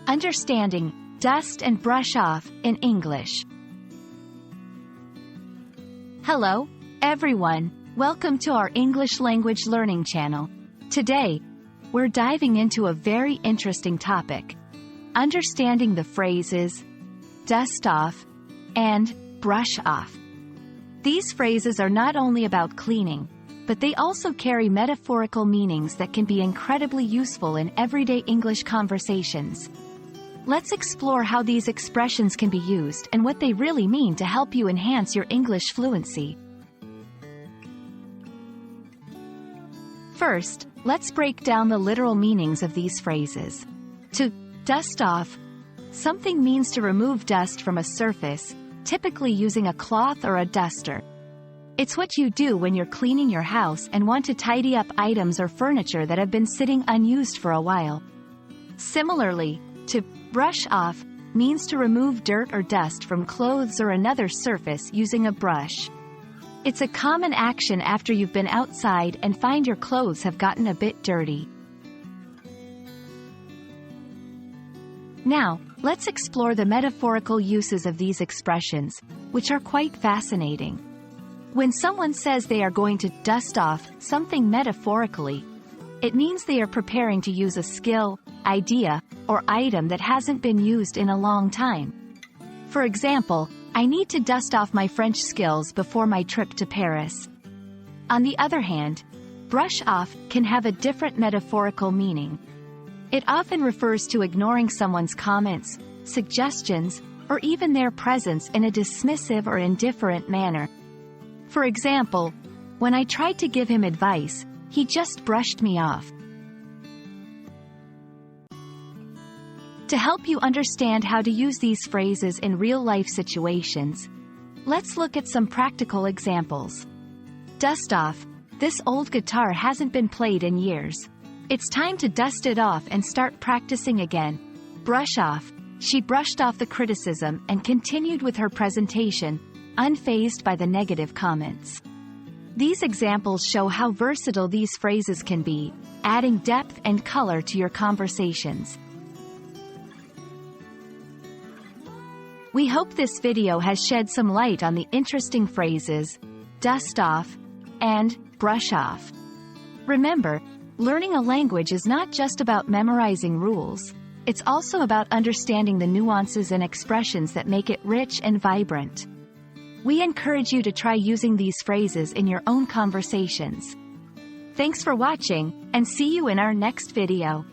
Understanding, dust and brush off, in English. Hello, everyone. Welcome to our English language learning channel. Today, we're diving into a very interesting topic. Understanding the phrases, dust off, and brush off. These phrases are not only about cleaning, but they also carry metaphorical meanings that can be incredibly useful in everyday English conversations. Let's explore how these expressions can be used and what they really mean to help you enhance your English fluency. First, let's break down the literal meanings of these phrases. To dust off, something means to remove dust from a surface, typically using a cloth or a duster. It's what you do when you're cleaning your house and want to tidy up items or furniture that have been sitting unused for a while. Similarly, to brush off means to remove dirt or dust from clothes or another surface using a brush. It's a common action after you've been outside and find your clothes have gotten a bit dirty. Now, let's explore the metaphorical uses of these expressions, which are quite fascinating. When someone says they are going to dust off something metaphorically, it means they are preparing to use a skill, idea, or item that hasn't been used in a long time. For example, I need to dust off my French skills before my trip to Paris. On the other hand, brush off can have a different metaphorical meaning. It often refers to ignoring someone's comments, suggestions, or even their presence in a dismissive or indifferent manner. For example, when I tried to give him advice, he just brushed me off. To help you understand how to use these phrases in real-life situations, let's look at some practical examples. Dust off. This old guitar hasn't been played in years. It's time to dust it off and start practicing again. Brush off. She brushed off the criticism and continued with her presentation, unfazed by the negative comments. These examples show how versatile these phrases can be, adding depth and color to your conversations. We hope this video has shed some light on the interesting phrases, dust off, and brush off. Remember, learning a language is not just about memorizing rules, it's also about understanding the nuances and expressions that make it rich and vibrant. We encourage you to try using these phrases in your own conversations. Thanks for watching, and see you in our next video.